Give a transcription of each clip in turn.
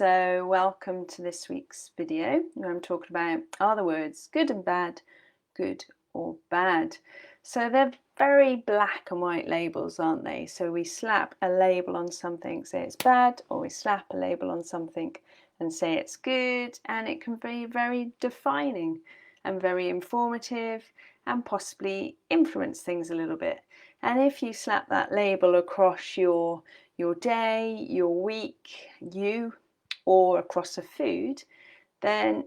So welcome to this week's video where I'm talking about, are the words good and bad, good or bad? So they're very black and white labels, aren't they? So we slap a label on something, say it's bad, or we slap a label on something and say it's good, and it can be very defining and very informative and possibly influence things a little bit. And if you slap that label across your day, your week, or across a food, then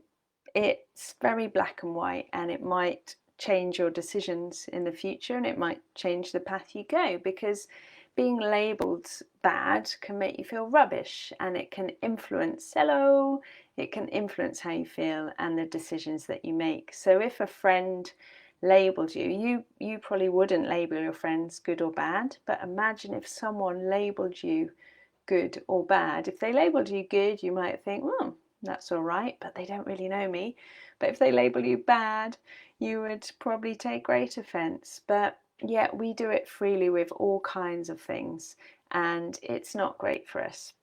it's very black and white, and it might change your decisions in the future, and it might change the path you go, because being labelled bad can make you feel rubbish, and it can influence how you feel and the decisions that you make. So if a friend labelled you probably wouldn't label your friends good or bad, but imagine if someone labelled you good or bad. If they labelled you good, you might think, well, that's all right, but they don't really know me. But if they label you bad, you would probably take great offence. But yet we do it freely with all kinds of things, and it's not great for us.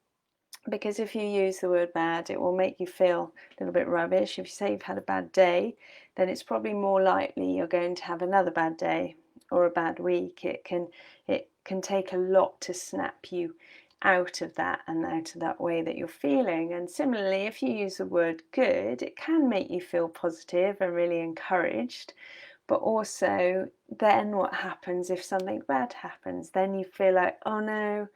Because if you use the word bad, it will make you feel a little bit rubbish. If you say you've had a bad day, then it's probably more likely you're going to have another bad day or a bad week. It can take a lot to snap you out of that and out of that way that you're feeling. And similarly, if you use the word good, it can make you feel positive and really encouraged. But also, then what happens if something bad happens? Then you feel like, oh no,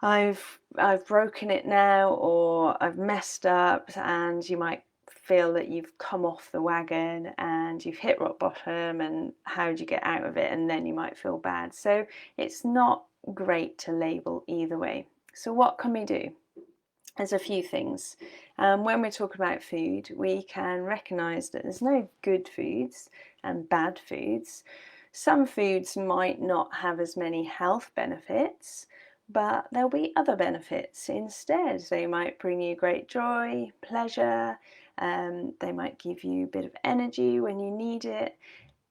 I've broken it now, or I've messed up, and you might feel that you've come off the wagon and you've hit rock bottom, and how do you get out of it? And then you might feel bad. So it's not great to label either way. So what can we do? There's a few things. When we're talking about food, we can recognise that there's no good foods and bad foods. Some foods might not have as many health benefits, but there'll be other benefits instead. They might bring you great joy, pleasure, they might give you a bit of energy when you need it.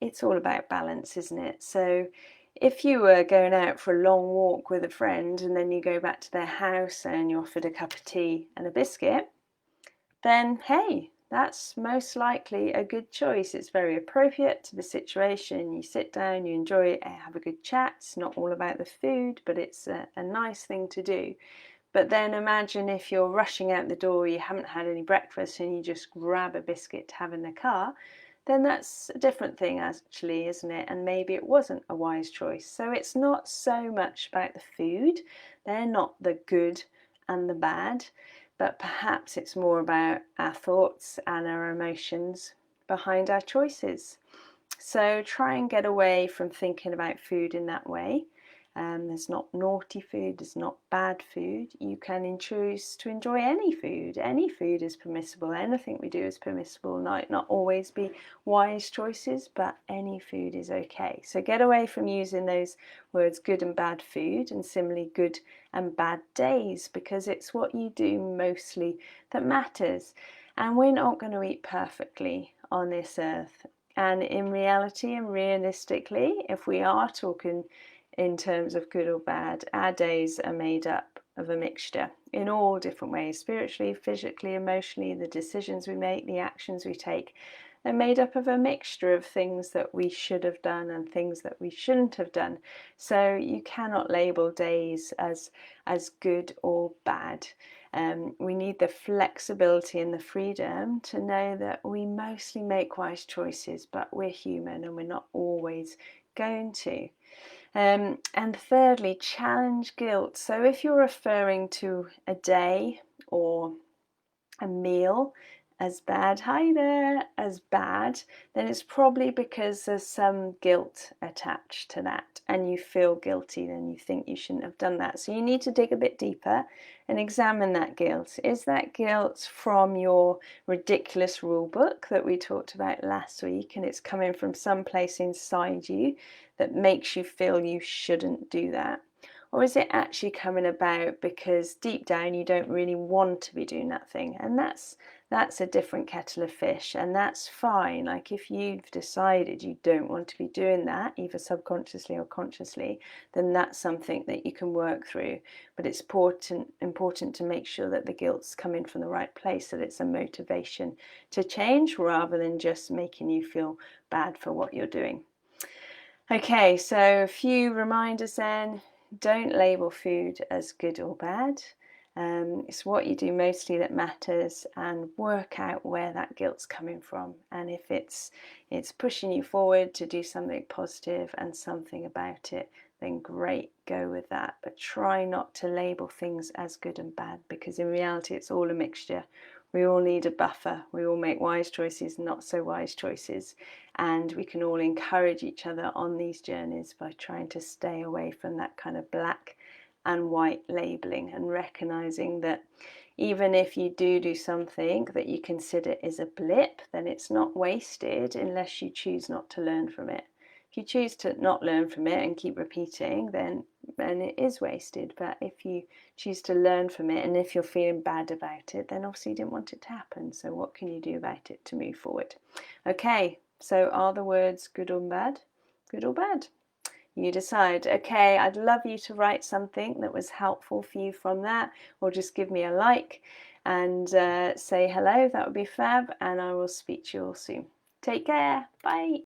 It's all about balance, isn't it? So if you were going out for a long walk with a friend and then you go back to their house and you're offered a cup of tea and a biscuit, then hey, that's most likely a good choice. It's very appropriate to the situation. You sit down, you enjoy it, have a good chat. It's not all about the food, but it's a nice thing to do. But then imagine if you're rushing out the door, you haven't had any breakfast, and you just grab a biscuit to have in the car, then that's a different thing actually, isn't it? And maybe it wasn't a wise choice. So it's not so much about the food. They're not the good and the bad, but perhaps it's more about our thoughts and our emotions behind our choices. So try and get away from thinking about food in that way. There's not naughty food, there's not bad food. You can choose to enjoy any food. Any food is permissible. Anything we do is permissible. Might not always be wise choices, but any food is okay. So get away from using those words good and bad food, and similarly good and bad days, because it's what you do mostly that matters. And we're not going to eat perfectly on this earth. And in reality and realistically, if we are talking in terms of good or bad, our days are made up of a mixture in all different ways, spiritually, physically, emotionally. The decisions we make, the actions we take, they're made up of a mixture of things that we should have done and things that we shouldn't have done. So you cannot label days as good or bad. We need the flexibility and the freedom to know that we mostly make wise choices, but we're human and we're not always going to. And thirdly, challenge guilt. So if you're referring to a day or a meal as bad, hi there, as bad, then it's probably because there's some guilt attached to that, and you feel guilty, then you think you shouldn't have done that. So you need to dig a bit deeper and examine that guilt. Is that guilt from your ridiculous rule book that we talked about last week, and it's coming from some place inside you that makes you feel you shouldn't do that? or is it actually coming about because deep down you don't really want to be doing that thing? And that's a different kettle of fish, and that's fine. Like if you've decided you don't want to be doing that, either subconsciously or consciously, then that's something that you can work through. But it's important to make sure that the guilt's coming from the right place, that it's a motivation to change rather than just making you feel bad for what you're doing. Okay, so a few reminders then. Don't label food as good or bad. It's what you do mostly that matters, and work out where that guilt's coming from. And if it's pushing you forward to do something positive and something about it, then great, go with that. But try not to label things as good and bad, because in reality it's all a mixture. We all need a buffer. We all make wise choices, not so wise choices. And we can all encourage each other on these journeys by trying to stay away from that kind of black and white labeling, and recognizing that even if you do something that you consider is a blip, then it's not wasted unless you choose not to learn from it. If you choose to not learn from it and keep repeating, then it is wasted. But if you choose to learn from it, and if you're feeling bad about it, then obviously you didn't want it to happen. So what can you do about it to move forward? Okay, so are the words good or bad? Good or bad? You decide. Okay, I'd love you to write something that was helpful for you from that, or just give me a like and say hello. That would be fab, and I will speak to you all soon. Take care. Bye.